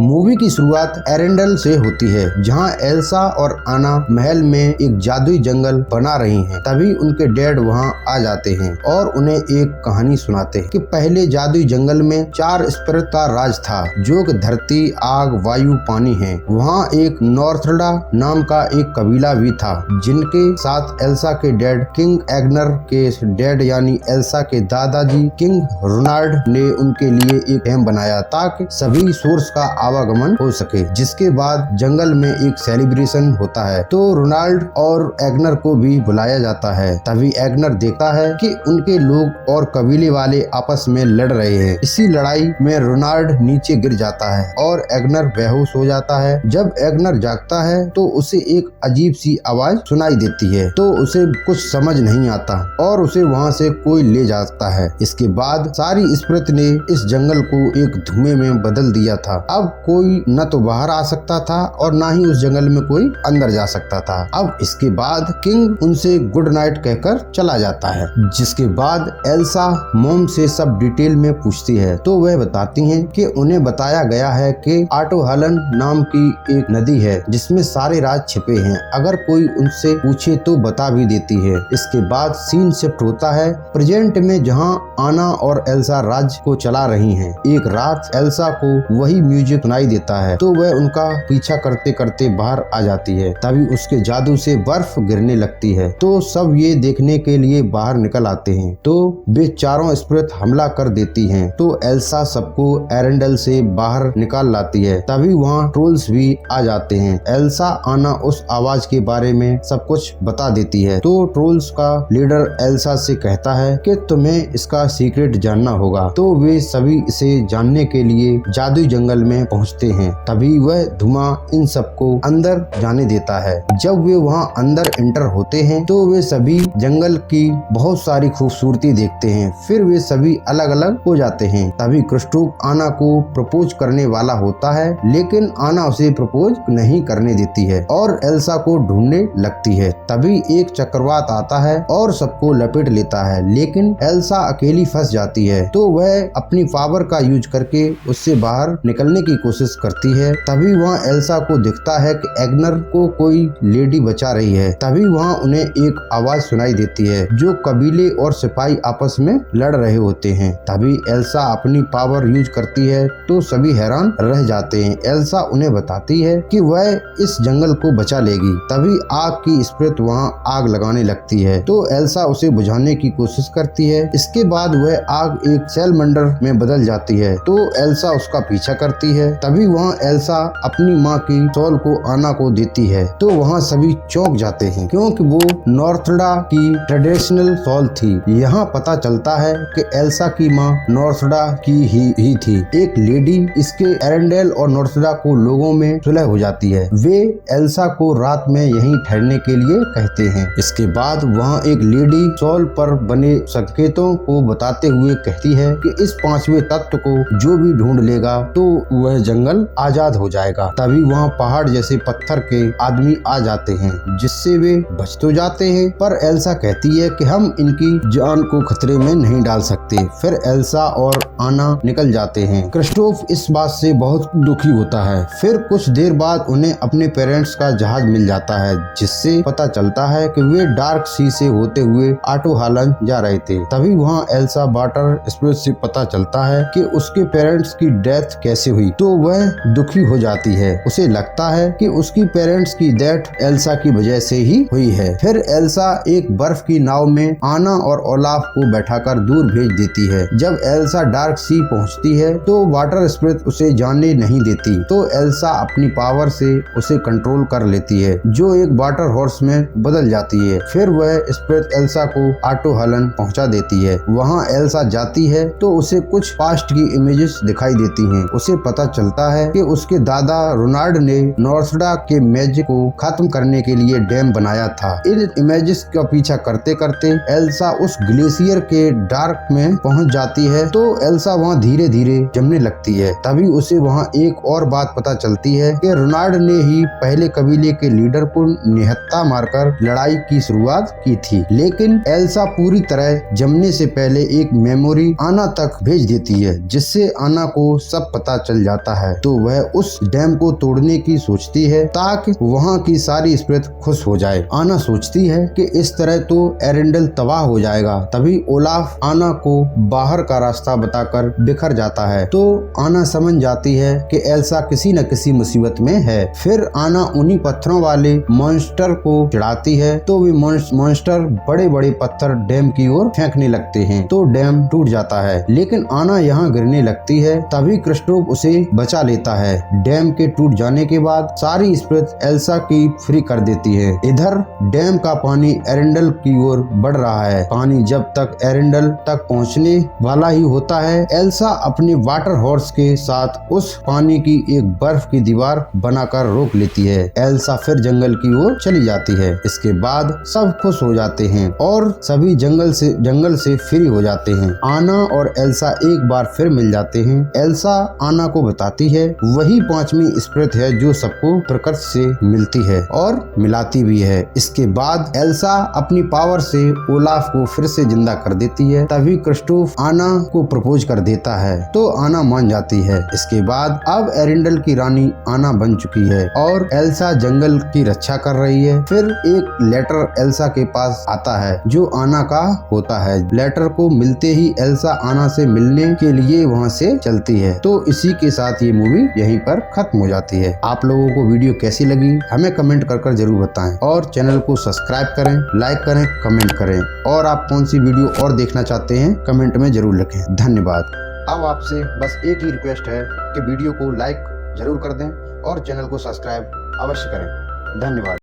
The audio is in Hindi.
मूवी की शुरुआत एरेंडल से होती है, जहां एल्सा और आना महल में एक जादुई जंगल बना रही हैं। तभी उनके डैड वहां आ जाते हैं और उन्हें एक कहानी सुनाते हैं कि पहले जादुई जंगल में 4 स्पिरिट का राज था, जो कि धरती, आग, वायु, पानी है। वहाँ एक नॉर्थडा नाम का एक कबीला भी था, जिनके साथ एल्सा के डैड किंग एग्नर के डैड यानी एल्सा के दादाजी किंग रोनाल्ड ने उनके लिए एक डैम बनाया ताकि सभी सोर्स का आवागमन हो सके। जिसके बाद जंगल में एक सेलिब्रेशन होता है, तो रोनाल्ड और एग्नर को भी बुलाया जाता है। तभी एग्नर देखता है कि उनके लोग और कबीले वाले आपस में लड़ रहे हैं। इसी लड़ाई में रोनाल्ड नीचे गिर जाता है और एग्नर बेहोश हो जाता है। जब एग्नर जागता है तो उसे एक अजीब सी आवाज सुनाई देती है, तो उसे कुछ समझ नहीं आता और उसे वहाँ से कोई ले जाता है। इसके बाद सारी स्पिरिट ने इस जंगल को एक धुएं में बदल दिया था। अब कोई न तो बाहर आ सकता था और न ही उस जंगल में कोई अंदर जा सकता था। अब इसके बाद किंग उनसे गुड नाइट कहकर चला जाता है। जिसके बाद एल्सा मोम से सब डिटेल में पूछती है, तो वह बताती हैं कि उन्हें बताया गया है कि आटोहालन नाम की एक नदी है जिसमें सारे राज छिपे हैं। अगर कोई उनसे पूछे तो बता भी देती है। इसके बाद सीन शिफ्ट होता है प्रेजेंट में, जहां आना और एल्सा राज को चला रही हैं। एक रात एल्सा को वही म्यूजिक सुनाई देता है, तो वह उनका पीछा करते करते बाहर आ जाती है। तभी उसके जादू से बर्फ गिरने लगती है, तो सब ये देखने के लिए बाहर निकल आते हैं। तो वे चारों स्पिरिट हमला कर देती हैं, तो एल्सा सबको एरेंडल से बाहर निकाल लाती है। तभी वहाँ ट्रोल्स भी आ जाते हैं। एल्सा आना उस आवाज के बारे में सब कुछ बता देती है, तो ट्रोल्स का लीडर एल्सा से कहता है कि तुम्हें इसका सीक्रेट जानना होगा। तो वे सभी इसे जानने के लिए जादुई जंगल में पहुंचते हैं। तभी वह धुआं इन सबको अंदर जाने देता है। जब वे वहां अंदर एंटर होते हैं, तो वे सभी जंगल की बहुत सारी खूबसूरती देखते हैं। फिर वे सभी अलग अलग हो जाते हैं। तभी क्रिस्टोफ आना को प्रपोज करने वाला होता है, लेकिन आना उसे प्रपोज नहीं करने देती है और एल्सा को ढूंढने लगती है। तभी एक चक्रवात आता है और सबको लपेट लेता है, लेकिन एल्सा अकेली फंस जाती है। तो वह अपनी पावर का यूज करके उससे बाहर निकलने की कोशिश करती है। तभी वहाँ एल्सा को दिखता है कि एग्नर को कोई लेडी बचा रही है। तभी वहाँ उन्हें एक आवाज सुनाई देती है, जो कबीले और सिपाही आपस में लड़ रहे होते हैं। तभी एल्सा अपनी पावर यूज करती है, तो सभी हैरान रह जाते हैं। एल्सा उन्हें बताती है कि वह इस जंगल को बचा लेगी। तभी आग की स्पिरिट वहाँ आग लगाने लगती है, तो एल्सा उसे बुझाने की कोशिश करती है। इसके बाद वह आग एक सैलमंडर में बदल जाती है, तो एल्सा उसका पीछा करती है। तभी वहाँ एल्सा अपनी माँ की शॉल को आना को देती है, तो वहाँ सभी चौंक जाते हैं, क्योंकि वो नॉर्थडा की ट्रेडिशनल शॉल थी। यहाँ पता चलता है कि एल्सा की माँ नॉर्थडा की ही थी। एक लेडी इसके एरेंडल और नॉर्थडा को लोगों में सुलह हो जाती है। वे एल्सा को रात में यहीं ठहरने के लिए कहते हैं। इसके बाद वहाँ एक लेडी शॉल पर बने संकेतों को बताते हुए कहती है कि इस 5वें तत्व को जो भी ढूंढ लेगा तो वह जंगल आजाद हो जाएगा। तभी वहाँ पहाड़ जैसे पत्थर के आदमी आ जाते हैं, जिससे वे बच तो जाते हैं, पर एल्सा कहती है कि हम इनकी जान को खतरे में नहीं डाल सकते। फिर एल्सा और आना निकल जाते हैं। क्रिस्टोफ इस बात से बहुत दुखी होता है। फिर कुछ देर बाद उन्हें अपने पेरेंट्स का जहाज मिल जाता है, जिससे पता चलता है कि वे डार्क सी से होते हुए आटोहालन जा रहे थे। तभी वहाँ एल्सा वाटर स्पिरिट से पता चलता है कि उसके पेरेंट्स की डेथ कैसे हुई, तो वह दुखी हो जाती है। उसे लगता है कि उसकी पेरेंट्स की डेथ एल्सा की वजह से ही हुई है। फिर एल्सा एक बर्फ की नाव में आना और ओलाफ को बैठाकर दूर भेज देती है। जब एल्सा डार्क सी पहुंचती है, तो वाटर स्पिरिट उसे जाने नहीं देती, तो एल्सा अपनी पावर से उसे कंट्रोल कर लेती है, जो एक वाटर हॉर्स में बदल जाती है। फिर वह स्पिरिट एल्सा को आटोहालन पहुंचा देती है। वहाँ एल्सा जाती है, तो उसे कुछ पास्ट की इमेजेस दिखाई देती हैं। उसे पता चलता है कि उसके दादा रोनाल्ड ने नॉर्थडा के मैजिक को खत्म करने के लिए डैम बनाया था। इन इमेजेस का पीछा करते करते एल्सा उस ग्लेशियर के डार्क में पहुंच जाती है, तो एल्सा वहाँ धीरे धीरे जमने लगती है। तभी उसे वहाँ एक और बात पता चलती है कि रोनाल्ड ने ही पहले कबीले के लीडर को निहत्था मारकर लड़ाई की शुरुआत की थी। लेकिन एल्सा पूरी तरह जमने से पहले एक मेमोरी आना तक भेज देती है, जिससे आना को सब पता चल जाता है तो वह उस डैम को तोड़ने की सोचती है ताकि वहाँ की सारी स्प्रिट खुश हो जाए। आना सोचती है कि इस तरह तो एरेंडल तबाह हो जाएगा। तभी ओलाफ आना को बाहर का रास्ता बताकर बिखर जाता है तो आना समझ जाती है कि एल्सा किसी न किसी मुसीबत में है। फिर आना उन्हीं पत्थरों वाले मॉन्स्टर को चिढ़ाती है तो वे मॉन्स्टर बड़े बड़े पत्थर डैम की ओर फेंकने लगते हैं तो डैम टूट जाता है। लेकिन आना यहाँ गिरने लगती है तभी क्रिस्टोफ उसे बचा लेता है। डैम के टूट जाने के बाद सारी स्प्रिट एल्सा की फ्री कर देती है। इधर डैम का पानी एरेंडल की ओर बढ़ रहा है। पानी जब तक एरेंडल तक पहुँचने वाला ही होता है एल्सा अपने वाटर हॉर्स के साथ उस पानी की एक बर्फ की दीवार बनाकर रोक लेती है। एल्सा फिर जंगल की ओर चली जाती है। इसके बाद सब खुश हो जाते हैं और सभी जंगल से फ्री हो जाते हैं। आना और एल्सा एक बार फिर मिल जाते हैं। एल्सा आना को बताती है वही 5वीं स्प्रिट है जो सबको प्रकृति से मिलती है और मिलाती भी है। इसके बाद एल्सा अपनी पावर से ओलाफ को फिर से जिंदा कर देती है। तभी क्रिस्टोफ आना को प्रपोज कर देता है तो आना मान जाती है। इसके बाद अब एरेंडल की रानी आना बन चुकी है और एल्सा जंगल की रक्षा कर रही है। फिर एक लेटर एल्सा के पास आता है जो आना का होता है। लेटर को मिलते ही एल्सा आना से मिलने के लिए वहां से चलती है। तो इसी के साथ ये मूवी यहीं पर खत्म हो जाती है। आप लोगों को वीडियो कैसी लगी हमें कमेंट कर जरूर बताएं और चैनल को सब्सक्राइब करें, लाइक करें, कमेंट करें और आप कौन सी वीडियो और देखना चाहते हैं कमेंट में जरूर लिखें। धन्यवाद। अब आपसे बस एक ही रिक्वेस्ट है कि वीडियो को लाइक जरूर कर दें और चैनल को सब्सक्राइब अवश्य करें। धन्यवाद।